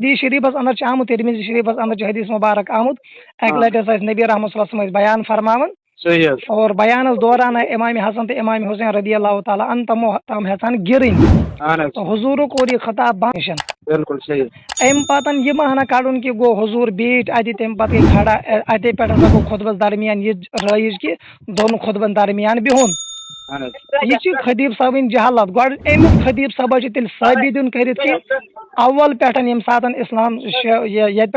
حدیث شریفس اندر آمت ترمذی شریفس اندر حدیث مبارک آمت اکہ لٹہ نبی رحمۃ اللہ صلی اللہ علیہ وسلم بیان فرماون اور بیانس دوران امام حسن تو امام حسین رضی اللہ تعالیٰ عنہ تم ہیچان گرن تو حضور کور یہ خطاب بند بالکل صحیح ام پتن یہ مانا کڑن کہ گو حضور بیٹھ اتہ تم پتہ گئی کھڑا اتھے پہ گو خطبس درمیان یہ رائج کہ دون خطبن درمیان بہن یہ خطیب صٲبن جہالت گۄڈٕ امیُک خطیب صٲبس تیٚلہِ ثٲبت دیُن کٔرِتھ کہ اول پٮ۪ٹھ ییٚمہِ ساتہٕ اسلام ییٚتہِ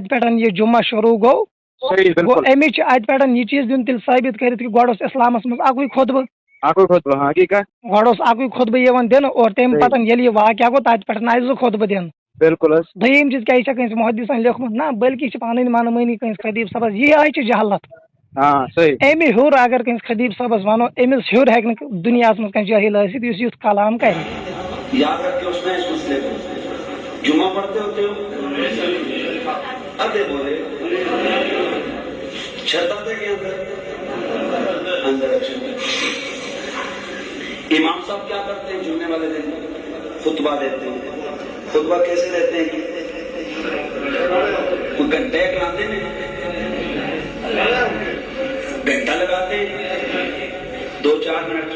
پٮ۪ٹھ یہ جمعہ شروع گوٚو گوٚو امِچ اتہِ پٮ۪ٹھ یہ چیٖز دیُن تیٚلہِ ثٲبت کٔرِتھ کہ گۄڈٕ اوس اسلامس منٛز اکُے خطبہٕ گۄڈٕ اوس اکُے خطبہٕ یِوان دِنہٕ اور تمہِ پتہٕ ییٚلہِ یہِ واقعہ گوٚو تتہِ پٮ۪ٹھ آیہِ زٕ خطبہٕ دِنہٕ بالکل دوٚیِم چیٖز کیٛاہ چھِ کٲنٛسہِ محدثن لیوٚکھمُت نہ بٔلکہِ چھِ پنٕنۍ منمٲنی کٲنٛسہِ خطیب صٲبس یہِ آیہِ چھِ جہالت امہِ ہیوٚر اگر کٲنٛسہِ خطیب صٲبس ونو أمِس ہیوٚر ہیٚکہِ نہٕ دُنیاہس منٛز کانٛہہ جٲہل ٲسِتھ یُس یُتھ کلام کرِ یاد رکھے اس میں اس مسئلے کو جمعہ پڑھتے ہوتے ہو ادھے بولے چھت آتے کے اندر امام صاحب کیا کرتے ہیں جمعے والے دن خطبہ دیتے ہیں خطبہ کیسے دیتے ہیں کوئی گھنٹے کراتے ہیں گھنٹہ لگاتے ہیں 2-4 منٹ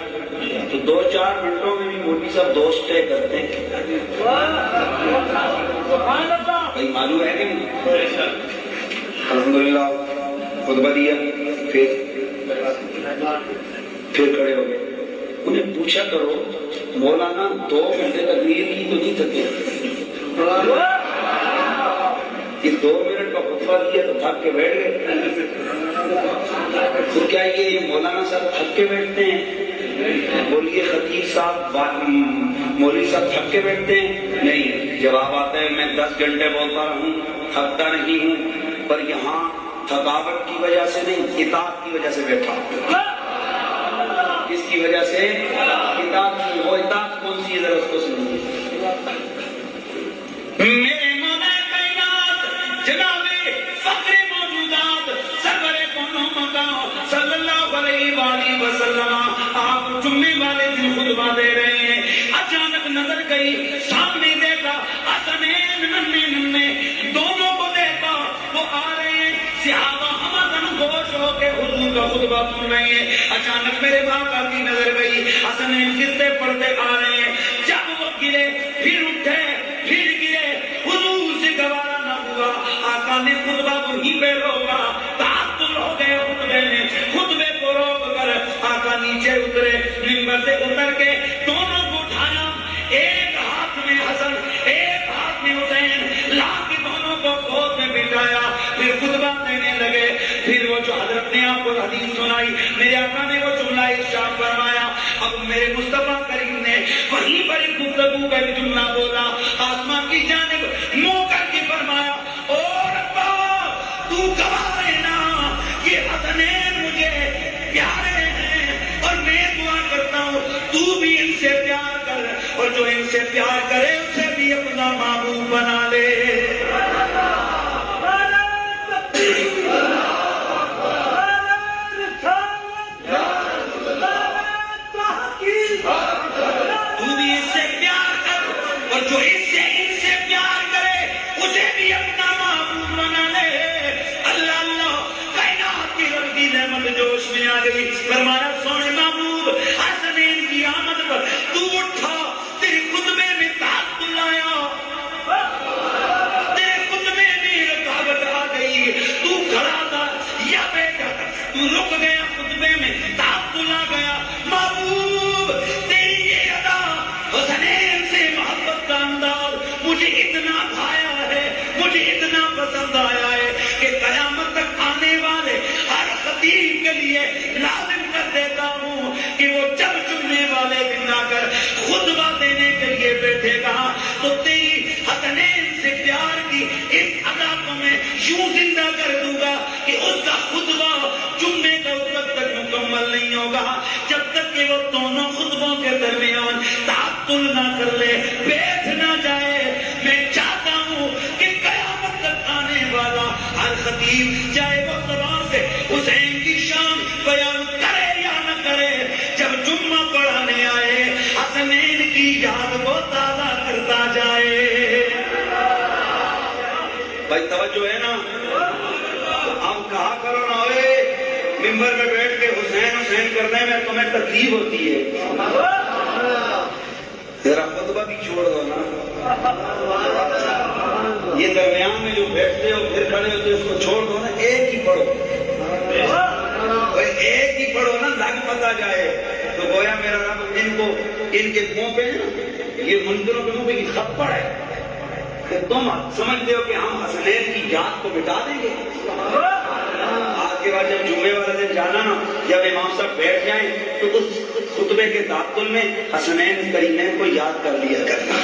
تو 2-4 منٹوں میں بھی مولوی صاحب 2 اسٹے کرتے ہیں بھائی معلوم ہے کہ نہیں الحمدللہ خطبہ دیا پھر کھڑے ہو گئے انہیں پوچھا کرو مولانا 2 گھنٹے تقریر کی تو نہیں تھکے کہ 2 منٹ کا خطبہ دیا تو تھک کے بیٹھ گئے تو کیا یہ مولانا صاحب تھک کے بیٹھتے ہیں بولیے خطیب صاحب مولوی صاحب تھک کے بیٹھتے ہیں نہیں جواب آتا ہے میں 10 گھنٹے بولتا رہوں تھکتا نہیں ہوں پر یہاں تھکاوٹ کی وجہ سے نہیں اطاعت کی وجہ سے بیٹھا کس کی وجہ سے اطاعت کی وہ اطاعت کون سی ہے ذرا اس کو سنیے میرے مولا کائنات جناب فخر موجودات سرور کونوں مقام صلی اللہ علیہ وآلہ وسلم آپ جمعے والے دن خطبہ دے رہے ہیں اچانک نظر گئی سامنے دیکھا حسنین ننھے دونوں کو دیکھا وہ آ رہے ہیں صحابہ ہمدن گوش ہو کے حضور کا خطبہ سن رہے ہیں اچانک میرے باقا کی نظر گئی حسنین گرتے پڑتے آ رہے ہیں جب وہ گرے پھر اٹھے پھر گرے حضور سے گوارا نہ ہوا آقا نے خطبہ وہیں پہ روکا تعطل ہو گئے خطبے میں خطبے کو روک کر آقا نیچے اترے منبر سے اتر کے دونوں کو اٹھایا ایک ہاتھ میں حسن ایک ہاتھ میں حسین لا کے دونوں کو گود میں بٹھایا پھر خطبہ دینے لگے پھر وہ جو حضرت نے آپ کو حدیث سنائی میرے آقا نے وہ جملہ ارشاد فرمایا اب میرے مصطفیٰ کریم نے وہیں پر گفتگو کا جملہ بولا آسمان کی جانب منہ کر کے فرمایا او ربا تو گواہ ہے نا یہ حسنین مجھے پیارے ہیں اور میں دعا کرتا ہوں تو بھی ان سے پیار کر اور جو ان سے پیار کرے اسے بھی اپنا محبوب بنا لے جو ان سے پیار کرے اسے بھی اپنا محبوب بنا لے اللہ اللہ کائنات کی ربی نعمت جوش میں آ گئی فرمایا سونے محبوب حسنین کی آمد پر تو اٹھا تیرے خطبے میں تعطل آیا تیرے خطبے میں رکاوٹ آ گئی تو کھڑا تھا یا بیٹھا تو رک گیا خطبے میں تعطل آ گیا محبوب تیری یہ ادا حسنین سے محبت کا انداز مجھے اتنا بھایا ہے مجھے اتنا پسند آیا ہے کہ قیامت تک آنے والے ہر خطیب کے لیے لازم کر دیتا ہوں کہ وہ جب جمعے والے دن آ کر خطبہ دینے کے لیے بیٹھے گا تو تیری حسنین سے پیار کی اس ادا کو میں یوں زندہ کر دوں گا کہ اس کا خطبہ جمعے کا اس وقت تک مکمل نہیں ہوگا جب تک کہ وہ دونوں خطبوں کے درمیان تعطل نہ کر لے بیٹھ نہ جائے میں چاہتا ہوں کہ قیامت تک آنے والا ہر خطیب چاہے وہ زبان سے حسین کی شان بیان کرے یا نہ کرے جب جمعہ پڑھانے آئے حسنین کی یاد کو تازہ کرتا جائے بھائی توجہ ہے نا؟ اب کہا کرو نا اوے ممبر میں بیٹھ کے حسین حسین کرنے میں تمہیں تکلیف ہوتی ہے، ذرا خطبہ بھی چھوڑ دو نا. یہ درمیان میں جو بیٹھتے ہو پھر کھڑے ہوتے اس کو چھوڑ دو نا، ایک ہی پڑھو، ایک ہی پڑھو نا، لگ پتا جائے. تو گویا میرا رب ان کو ان کے منہ پہ نا یہ منکروں کے منہ پہ یہ تھپڑ ہے کہ تم سمجھتے ہو کہ ہم حسنین کی یاد کو مٹا دیں گے. آج کے بعد جب جمعے والا دن جانا نا، جب امام صاحب بیٹھ جائیں تو اس خطبے کے تعطل میں حسنین کریمین کو یاد کر لیا کرنا.